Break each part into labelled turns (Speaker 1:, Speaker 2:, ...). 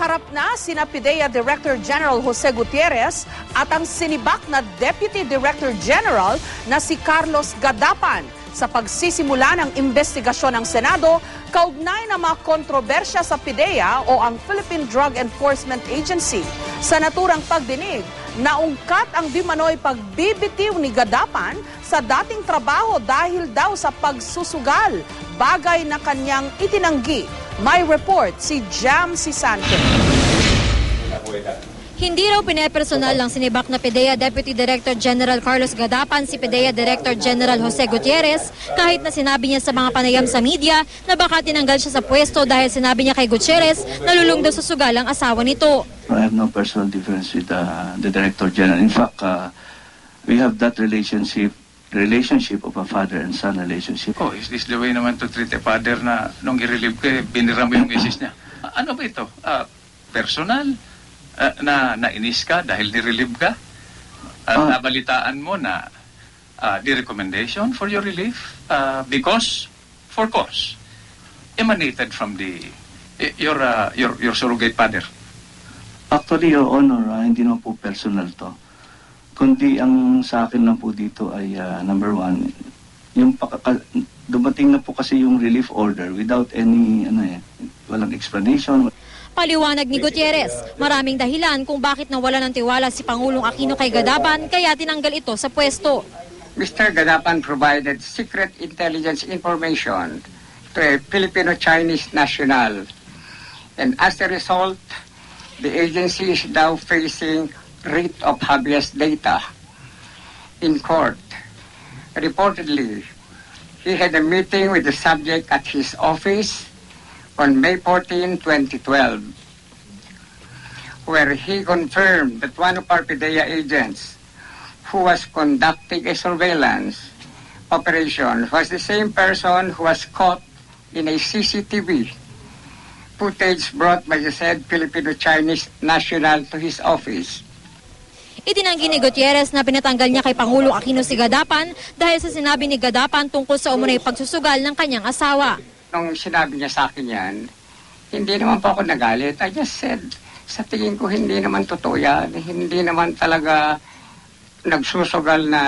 Speaker 1: Magkaharap na sina PIDEA Director General Jose Gutierrez at ang sinibak na Deputy Director General na si Carlos Gadapan sa pagsisimula ng investigasyon ng Senado kaugnay ng mga kontrobersya sa PIDEA o ang Philippine Drug Enforcement Agency. Sa naturang pagdinig, naungkat ang di manoy pagbibitiw ni Gadapan sa dating trabaho dahil daw sa pagsusugal, bagay na kanyang itinanggi. May report si Jam Sisante.
Speaker 2: Hindi raw pinepersonal lang sinibak na PIDEA Deputy Director General Carlos Gadapan si PIDEA Director General Jose Gutierrez kahit na sinabi niya sa mga panayam sa media na baka tinanggal siya sa pwesto dahil sinabi niya kay Gutierrez na lulong daw sa sugal ang asawa nito.
Speaker 3: I have no personal difference with the Director General. In fact, we have that relationship of a father and son relationship.
Speaker 4: Oh, is this the way naman to treat a father na nung i-relieve ka, binira mo yung isis niya? Ano ba ito? Personal? Na nainis ka dahil ni-relieve ka? Nabalitaan mo na the recommendation for your relief for cause emanated from your surrogate father?
Speaker 3: Actually, Your Honor, hindi naman po personal to. Kundi ang sa akin lang po dito ay number one, yung dumating na po kasi yung relief order without any walang explanation.
Speaker 2: Paliwanag ni Gutierrez, maraming dahilan kung bakit nawala ng tiwala si Pangulong Aquino kay Gadapan kaya tinanggal ito sa pwesto.
Speaker 5: Mr. Gadapan provided secret intelligence information to a Filipino-Chinese national. And as a result, the agency is now facing writ of habeas data in court. Reportedly, he had a meeting with the subject at his office on May 14, 2012, where he confirmed that one of our PIDEA agents who was conducting a surveillance operation was the same person who was caught in a CCTV footage brought by the said Filipino-Chinese national to his office.
Speaker 2: Itinanggi ni Gutierrez na pinatanggal niya kay Pangulong Aquino si Gadapan dahil sa sinabi ni Gadapan tungkol sa umunay pagsusugal ng kanyang asawa.
Speaker 5: Nung sinabi niya sa akin yan, hindi naman po ako nagalit. I just said, sa tingin ko hindi naman totoo yan. Hindi naman talaga nagsusugal na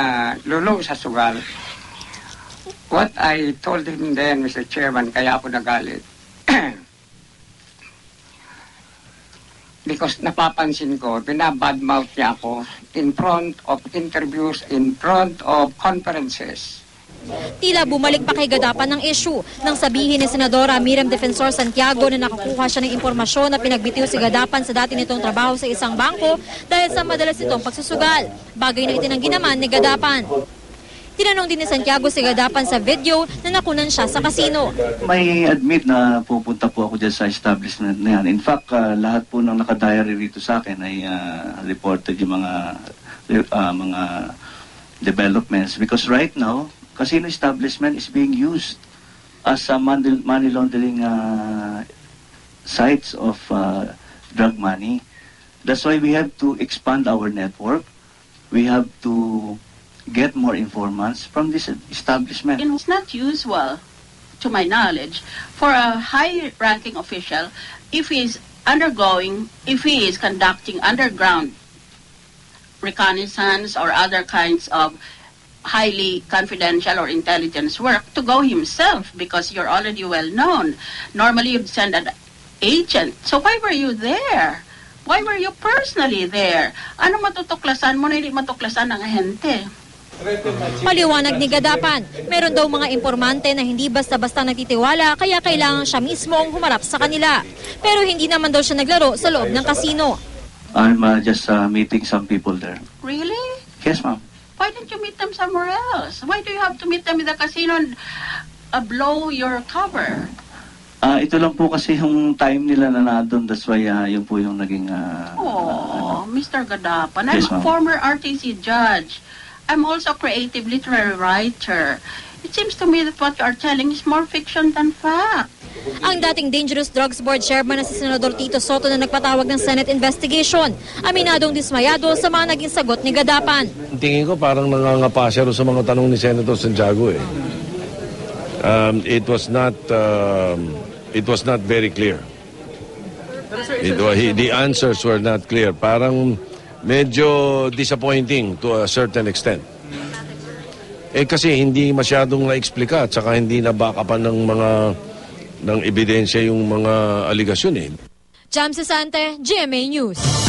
Speaker 5: lulong sa sugal. What I told him then, Mr. Chairman, kaya ako nagalit. Because napapansin ko, binabadmouth niya ako in front of interviews, in front of conferences.
Speaker 2: Tila bumalik pa kay Gadapan ng issue nang sabihin ni Senadora Miriam Defensor Santiago na nakakuha siya ng impormasyon na pinagbitiw si Gadapan sa dati nitong trabaho sa isang bangko dahil sa madalas itong pagsusugal. Bagay na itinanggi naman ni Gadapan. Tinanong din ni Santiago si Gadapan sa video na nakunan siya sa kasino.
Speaker 3: May admit na pupunta po ako dyan sa establishment na yan. In fact, lahat po ng nakadiary rito sa akin ay reported yung mga developments. Because right now, casino establishment is being used as a money laundering sites of drug money. That's why we have to expand our network. We have to get more informants from this establishment.
Speaker 6: It's not usual, to my knowledge, for a high-ranking official, if he is conducting underground reconnaissance or other kinds of highly confidential or intelligence work, to go himself because you're already well known. Normally, you'd send an agent. So why were you there? Why were you personally there? Ano matutuklasan mo na hindi matuklasan ng ahente?
Speaker 2: Paliwanag ni Gadapan, meron daw mga informante na hindi basta-basta nagtitiwala kaya kailangan siya mismo ang humarap sa kanila. Pero hindi naman daw siya naglaro sa loob ng kasino.
Speaker 3: I'm just meeting some people there.
Speaker 6: Really?
Speaker 3: Yes, ma'am.
Speaker 6: Why didn't you meet them somewhere else? Why do you have to meet them in the casino and blow your cover?
Speaker 3: Ito lang po kasi yung time nila na nandun. That's why yun po yung naging...
Speaker 6: Mr. Gadapan,
Speaker 3: Yes,
Speaker 6: I'm a former RTC judge. I'm also a creative literary writer. It seems to me that what you are telling is more fiction than fact.
Speaker 2: Ang dating Dangerous Drugs Board Chairman na si Senador Tito Soto na nagpatawag ng Senate investigation, aminadong dismayado sa mga naging sagot ni Gadapan.
Speaker 7: Tingin ko parang nangangapa siya sa mga tanong ni Senator Santiago eh. It was not very clear. The answers were not clear. Parang medyo disappointing to a certain extent. Kasi hindi masyadong na-explika at saka hindi na-backupan ng ebidensya yung mga aligasyon .
Speaker 2: Jam Sesante, GMA News.